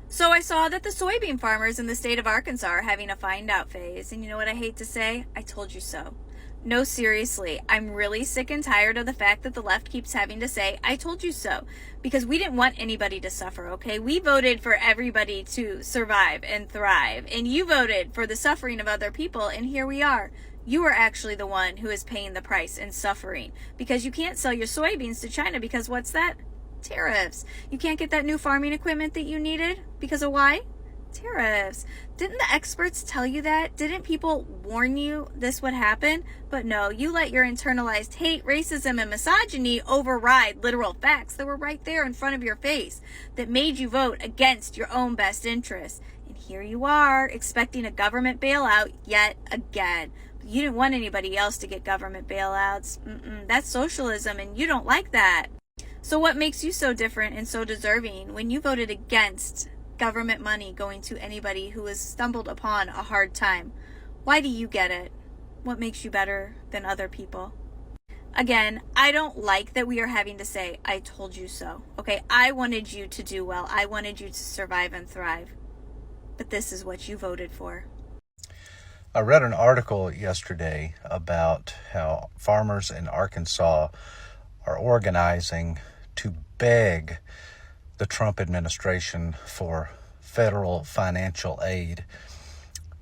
So I saw that the soybean farmers in the state of Arkansas are having a find out phase. And you know what I hate to say? I told you so. No, seriously, I'm really sick and tired of the fact that the left keeps having to say, I told you so. Because we didn't want anybody to suffer, okay? We voted for everybody to survive and thrive. And you voted for the suffering of other people, and here we are. You are actually the one who is paying the price and suffering. Because you can't sell your soybeans to China because what's that? Tariffs. You can't get that new farming equipment that you needed because of why? Tariffs. Didn't the experts tell you that? Didn't people warn you this would happen? But no, you let your internalized hate, racism, and misogyny override literal facts that were right there in front of your face that made you vote against your own best interests. And here you are, expecting a government bailout yet again. But you didn't want anybody else to get government bailouts. That's socialism, and you don't like that. So what makes you so different and so deserving when you voted against government money going to anybody who has stumbled upon a hard time? Why do you get it? What makes you better than other people? Again, I don't like that we are having to say, I told you so. Okay, I wanted you to do well. I wanted you to survive and thrive. But this is what you voted for. I read an article yesterday about how farmers in Arkansas are organizing to beg the Trump administration for federal financial aid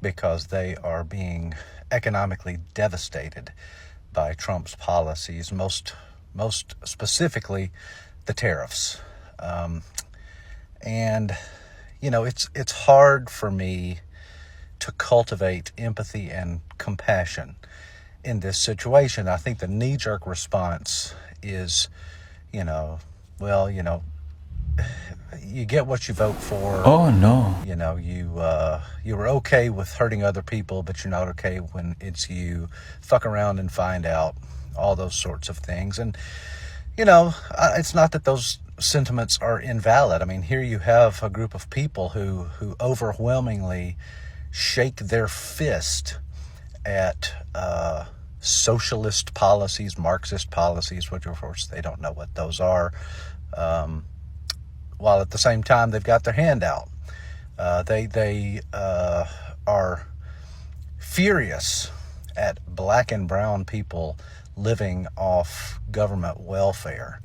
because they are being economically devastated by Trump's policies, most specifically the tariffs. And you know, it's hard for me to cultivate empathy and compassion in this situation. I think the knee-jerk response is, you get what you vote for. Oh no. You were okay with hurting other people, but you're not okay when it's you. Fuck around and find out. All those sorts of things. And it's not that those sentiments are invalid. I mean, here you have a group of people who overwhelmingly shake their fist at socialist policies, Marxist policies, which of course they don't know what those are, while at the same time they've got their hand out. They are furious at black and brown people living off government welfare.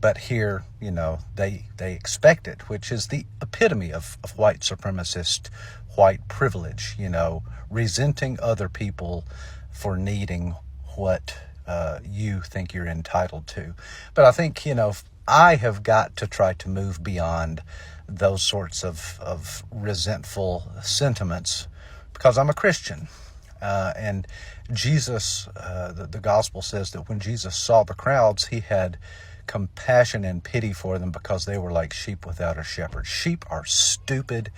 But here, they expect it, which is the epitome of white supremacist, white privilege, resenting other people for needing what you think you're entitled to. But I think, I have got to try to move beyond those sorts of resentful sentiments because I'm a Christian. And Jesus, the gospel says that when Jesus saw the crowds, he had compassion and pity for them because they were like sheep without a shepherd. Sheep are stupid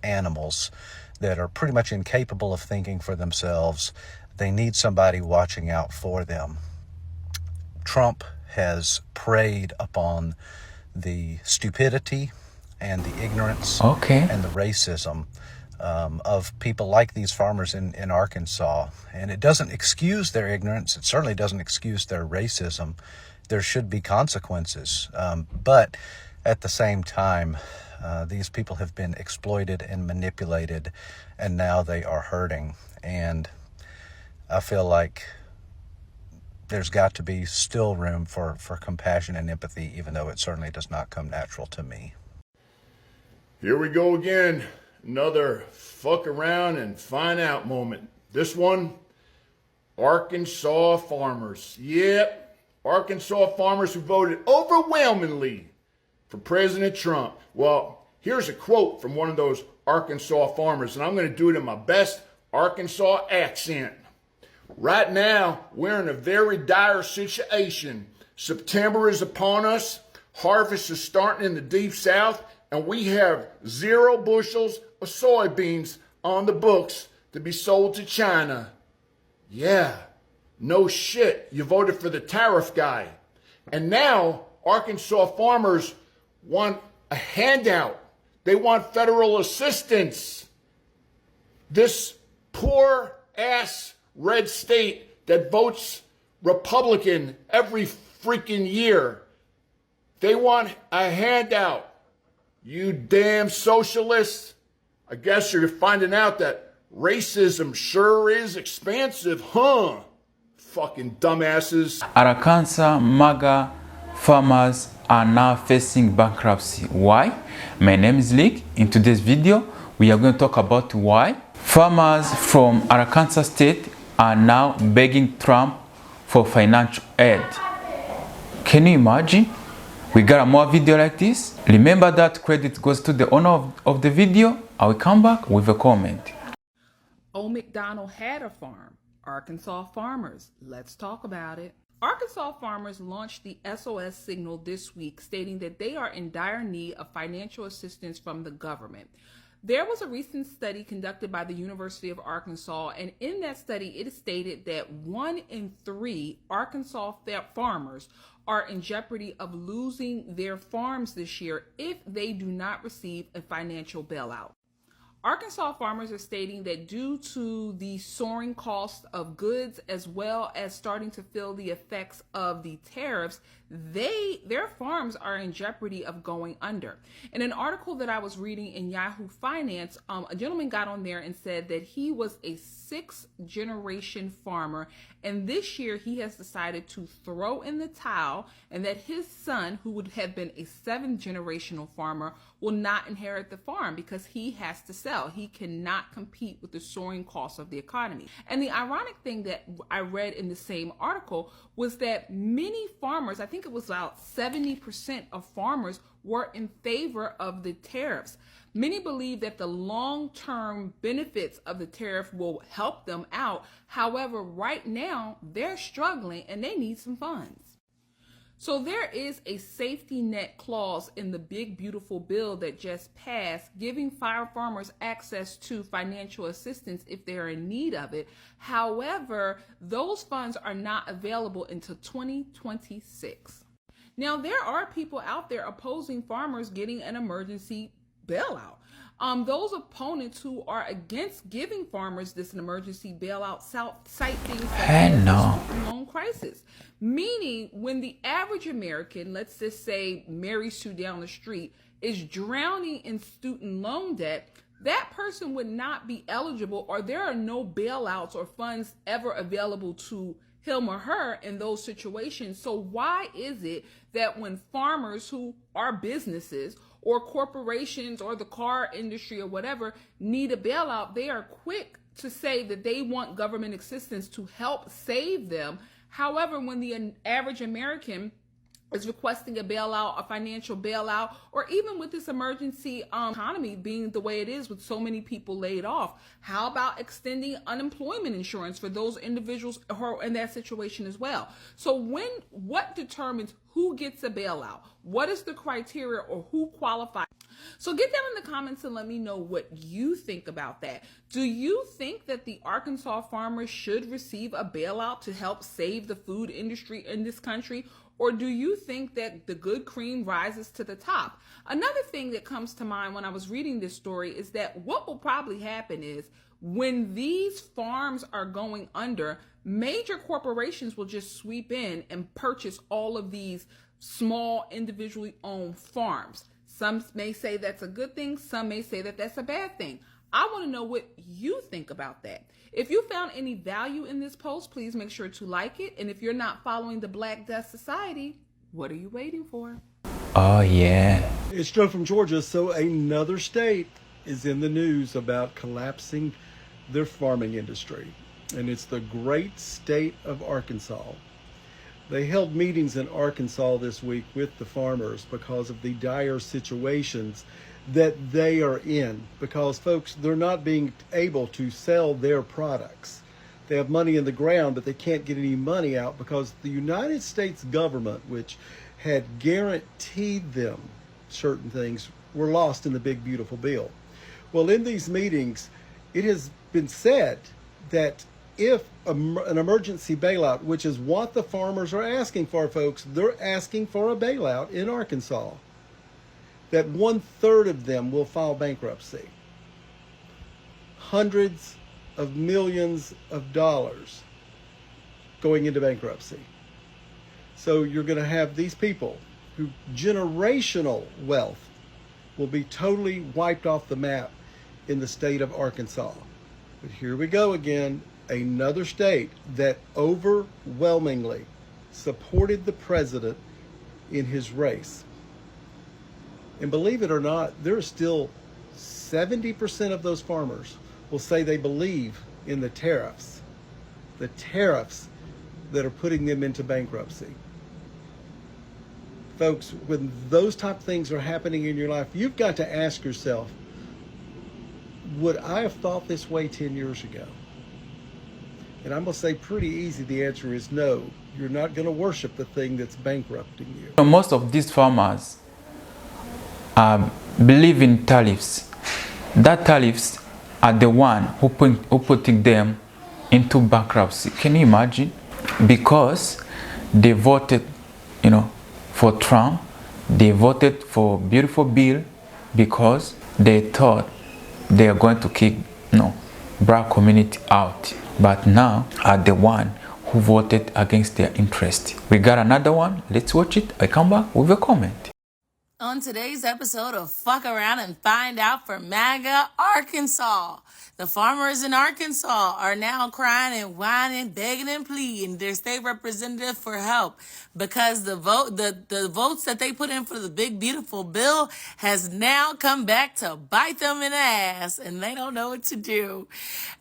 animals that are pretty much incapable of thinking for themselves. They need somebody watching out for them. Trump has preyed upon the stupidity and the ignorance and the racism of people like these farmers in Arkansas. And it doesn't excuse their ignorance. It certainly doesn't excuse their racism. There should be consequences. But at the same time, these people have been exploited and manipulated, and now they are hurting. And I feel like there's got to be still room for compassion and empathy, even though it certainly does not come natural to me. Here we go again. Another fuck around and find out moment. This one, Arkansas farmers. Yep, Arkansas farmers who voted overwhelmingly for President Trump. Well, here's a quote from one of those Arkansas farmers, and I'm going to do it in my best Arkansas accent. Right now, we're in a very dire situation. September is upon us. Harvest is starting in the deep south, and we have 0 bushels of soybeans on the books to be sold to China. Yeah, no shit. You voted for the tariff guy. And now Arkansas farmers want a handout. They want federal assistance. This poor ass red state that votes Republican every freaking year. They want a handout. You damn socialists. I guess you're finding out that racism sure is expansive, huh? Fucking dumbasses. Arkansas MAGA farmers are now facing bankruptcy. Why? My name is Lick. In today's video, we are going to talk about why farmers from Arkansas state are now begging Trump for financial aid. Can you imagine? We got a more video like this. Remember that credit goes to the owner of the video. I will come back with a comment. Old McDonald had a farm. Arkansas farmers. Let's talk about it. Arkansas farmers launched the SOS signal this week, stating that they are in dire need of financial assistance from the government. There was a recent study conducted by the University of Arkansas, and in that study, it is stated that 1 in 3 Arkansas farmers are in jeopardy of losing their farms this year if they do not receive a financial bailout. Arkansas farmers are stating that due to the soaring cost of goods, as well as starting to feel the effects of the tariffs, their farms are in jeopardy of going under. In an article that I was reading in Yahoo Finance, a gentleman got on there and said that he was a 6th-generation farmer, and this year he has decided to throw in the towel, and that his son, who would have been a 7th-generational farmer, will not inherit the farm because he has to sell. He cannot compete with the soaring cost of the economy. And the ironic thing that I read in the same article was that many farmers, I think it was about 70% of farmers, were in favor of the tariffs. Many believe that the long-term benefits of the tariff will help them out. However, right now, they're struggling and they need some funds. So there is a safety net clause in the big, beautiful bill that just passed, giving farmers access to financial assistance if they're in need of it. However, those funds are not available until 2026. Now, there are people out there opposing farmers getting an emergency bailout. Those opponents who are against giving farmers this an emergency bailout cite things like the student loan crisis. Meaning, when the average American, let's just say Mary Sue down the street, is drowning in student loan debt, that person would not be eligible, or there are no bailouts or funds ever available to him or her in those situations. So why is it that when farmers who are businesses or corporations or the car industry or whatever need a bailout, they are quick to say that they want government assistance to help save them? However, when the average American is requesting a bailout, a financial bailout, or even with this emergency economy being the way it is with so many people laid off, how about extending unemployment insurance for those individuals who are in that situation as well? So what determines who gets a bailout? What is the criteria, or who qualifies? So get down in the comments and let me know what you think about that. Do you think that the Arkansas farmers should receive a bailout to help save the food industry in this country? Or do you think that the good cream rises to the top? Another thing that comes to mind when I was reading this story is that what will probably happen is when these farms are going under, major corporations will just sweep in and purchase all of these small individually owned farms. Some may say that's a good thing. Some may say that that's a bad thing. I want to know what you think about that. If you found any value in this post, please make sure to like it. And if you're not following the Black Death Society, what are you waiting for? Oh, yeah. It's Joe from Georgia. So another state is in the news about collapsing their farming industry. And it's the great state of Arkansas. They held meetings in Arkansas this week with the farmers because of the dire situations that they are in, because folks, they're not being able to sell their products. They have money in the ground, but they can't get any money out because the United States government, which had guaranteed them certain things, were lost in the big, beautiful bill. Well, in these meetings, it has been said that if an emergency bailout, which is what the farmers are asking for, folks, they're asking for a bailout in Arkansas, that 1/3 of them will file bankruptcy. Hundreds of millions of dollars going into bankruptcy. So you're going to have these people who generational wealth will be totally wiped off the map in the state of Arkansas. But here we go again, another state that overwhelmingly supported the president in his race. And believe it or not, there are still 70% of those farmers will say they believe in the tariffs that are putting them into bankruptcy. Folks, when those type of things are happening in your life, you've got to ask yourself, would I have thought this way 10 years ago? And I'm going to say pretty easy, the answer is no. You're not going to worship the thing that's bankrupting you. Most of these farmers believe in tariffs. That tariffs are the one who putting them into bankruptcy. Can you imagine? Because they voted, for Trump. They voted for beautiful bill because they thought they are going to kick, black community out. But now are the one who voted against their interest. We got another one. Let's watch it. I come back with a comment. On today's episode of Fuck Around and Find Out for MAGA, Arkansas. The farmers in Arkansas are now crying and whining, begging and pleading their state representative for help because the votes that they put in for the big beautiful bill has now come back to bite them in the ass, and they don't know what to do.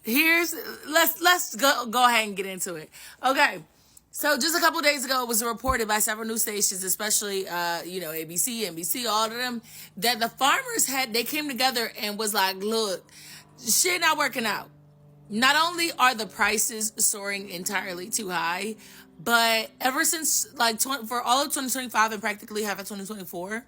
Let's go ahead and get into it. Okay. So just a couple of days ago, it was reported by several news stations, especially, ABC, NBC, all of them, that the farmers they came together and was like, look, shit not working out. Not only are the prices soaring entirely too high, but ever since for all of 2025 and practically half of 2024,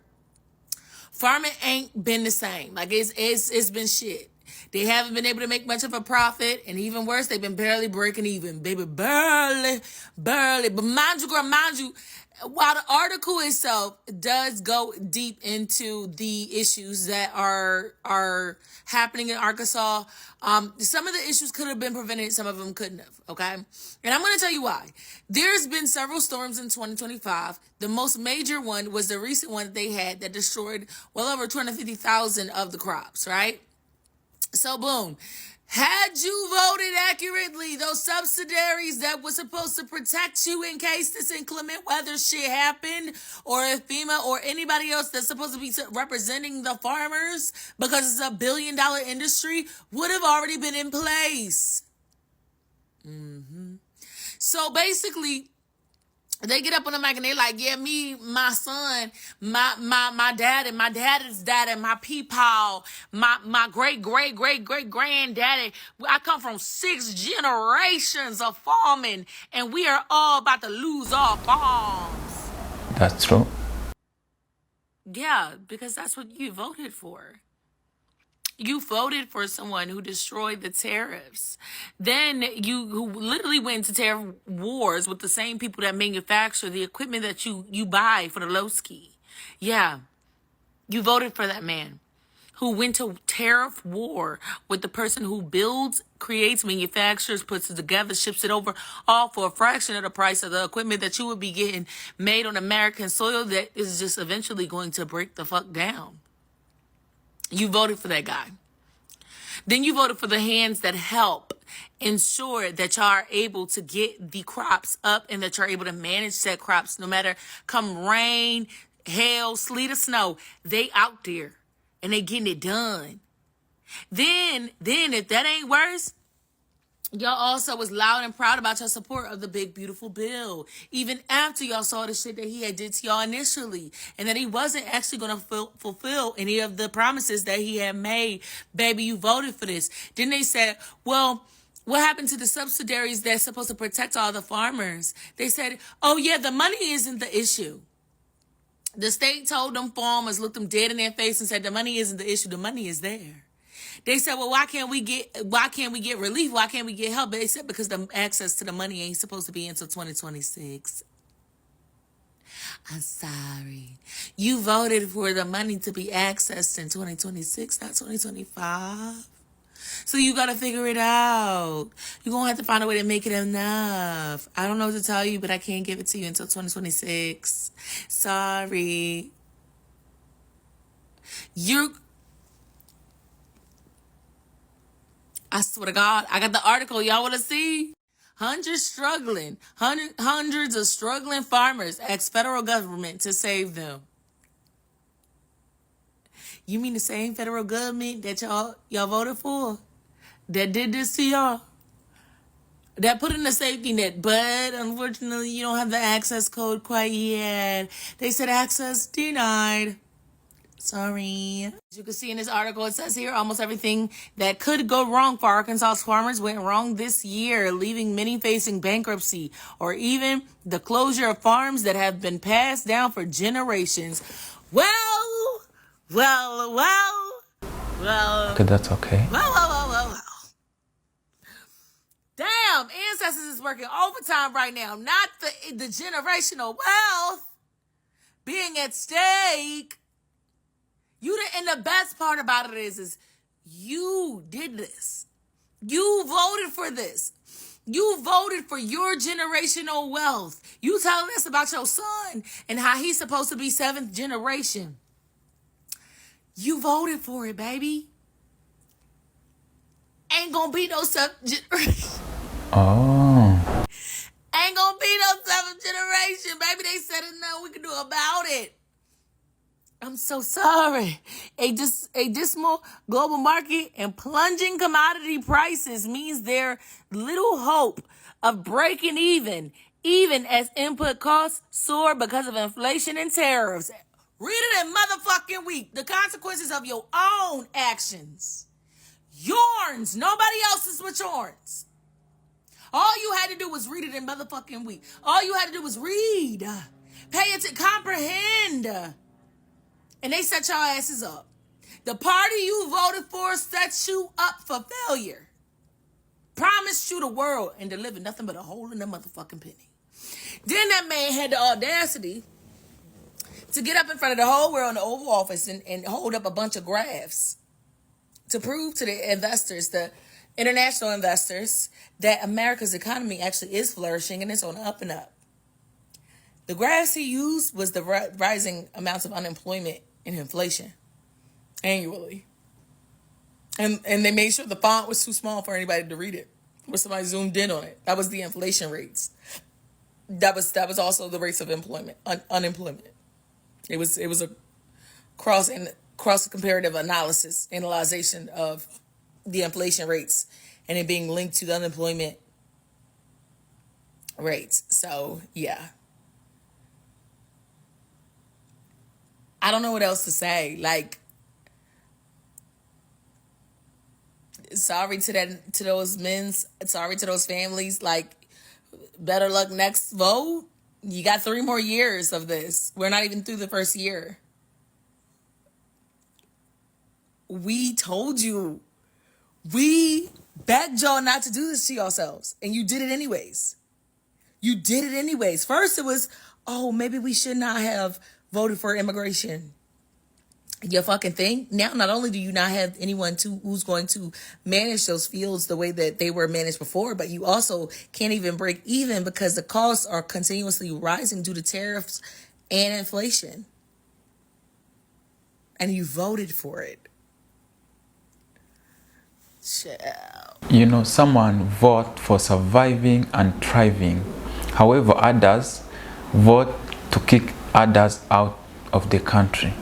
farming ain't been the same. It's been shit. They haven't been able to make much of a profit, and even worse, they've been barely breaking even, baby, barely. But mind you, while the article itself does go deep into the issues that are happening in Arkansas, some of the issues could have been prevented, some of them couldn't have, okay? And I'm going to tell you why. There's been several storms in 2025. The most major one was the recent one that they had that destroyed well over 250,000 of the crops, right? So boom, had you voted accurately, those subsidies that were supposed to protect you in case this inclement weather shit happened, or if FEMA or anybody else that's supposed to be representing the farmers because it's $1 billion industry, would have already been in place. So basically, they get up on the mic and they like, yeah, me, my son, my dad, and my dad's dad, and my peepaw, my great granddaddy. I come from 6 generations of farming, and we are all about to lose our farms. That's true. Yeah, because that's what you voted for. You voted for someone who destroyed the tariffs. Then who literally went into tariff wars with the same people that manufacture the equipment that you buy for the Lowski. Yeah, you voted for that man who went to tariff war with the person who builds, creates, manufactures, puts it together, ships it over, all for a fraction of the price of the equipment that you would be getting made on American soil that is just eventually going to break the fuck down. You voted for that guy. Then you voted for the hands that help ensure that y'all are able to get the crops up and that you're able to manage said crops no matter come rain, hail, sleet, or snow. They out there and they getting it done. Then if that ain't worse, y'all also was loud and proud about your support of the big, beautiful bill. Even after y'all saw the shit that he had did to y'all initially. And that he wasn't actually going to fulfill any of the promises that he had made. Baby, you voted for this. Then they said, well, what happened to the subsidies that's supposed to protect all the farmers? They said, oh yeah, the money isn't the issue. The state told them farmers, looked them dead in their face and said, the money isn't the issue. The money is there. They said, well, why can't we get relief? Why can't we get help? But they said because the access to the money ain't supposed to be until 2026. I'm sorry. You voted for the money to be accessed in 2026, not 2025. So you got to figure it out. You're going to have to find a way to make it enough. I don't know what to tell you, but I can't give it to you until 2026. Sorry. I swear to God, I got the article. Y'all want to see? Hundreds of struggling farmers ask federal government to save them. You mean the same federal government that y'all voted for? That did this to y'all? That put in the safety net, but unfortunately you don't have the access code quite yet. They said access denied. Sorry. As you can see in this article, it says here almost everything that could go wrong for Arkansas's farmers went wrong this year, leaving many facing bankruptcy or even the closure of farms that have been passed down for generations. Well. Okay, that's okay. Well. Damn, Ancestors is working overtime right now. Not the generational wealth being at stake. And the best part about it is you did this. You voted for this. You voted for your generational wealth. You telling us about your son and how he's supposed to be 7th generation. You voted for it, baby. Ain't gonna be no 7th generation. Oh. Ain't gonna be no 7th generation, baby. They said there's nothing we can do about it. I'm so sorry. A dismal global market and plunging commodity prices means there's little hope of breaking even as input costs soar because of inflation and tariffs. Read it in motherfucking week. The consequences of your own actions. Yours. Nobody else's but yours. All you had to do was read it in motherfucking week. All you had to do was read. Pay it to comprehend. And they set your asses up. The party you voted for sets you up for failure. Promised you the world and delivered nothing but a hole in the motherfucking penny. Then that man had the audacity to get up in front of the whole world in the Oval Office and hold up a bunch of graphs to prove to the investors, the international investors, that America's economy actually is flourishing and it's on the up and up. The graphs he used was the rising amounts of unemployment and inflation annually. And they made sure the font was too small for anybody to read it. Or somebody zoomed in on it. That was the inflation rates. That was also the rates of unemployment. It was a cross comparative analyzation of the inflation rates and it being linked to the unemployment rates. So yeah. I don't know what else to say. Like, sorry to those men. Sorry to those families. Like, better luck next vote. You got 3 more years of this. We're not even through the first year. We told you. We begged y'all not to do this to yourselves. And you did it anyways. First it was, oh, maybe we should not have voted for immigration. You fucking think? Now, not only do you not have anyone who's going to manage those fields the way that they were managed before, but you also can't even break even because the costs are continuously rising due to tariffs and inflation. And you voted for it. You know, someone vote for surviving and thriving. However, others vote to kick others out of the country.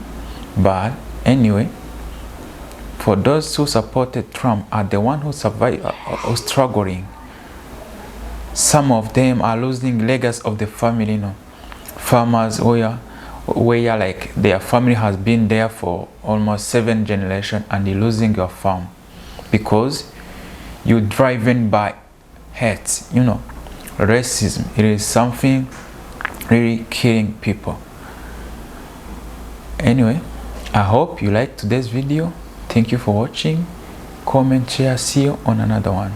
But anyway, for those who supported Trump are the one who survived or struggling. Some of them are losing legacy of the family, you know, farmers where like their family has been there for almost 7 generations and you're losing your farm because you're driven by hate, you know, racism. It is something really killing people. Anyway, I hope you liked today's video. Thank you for watching. Comment, share, see you on another one.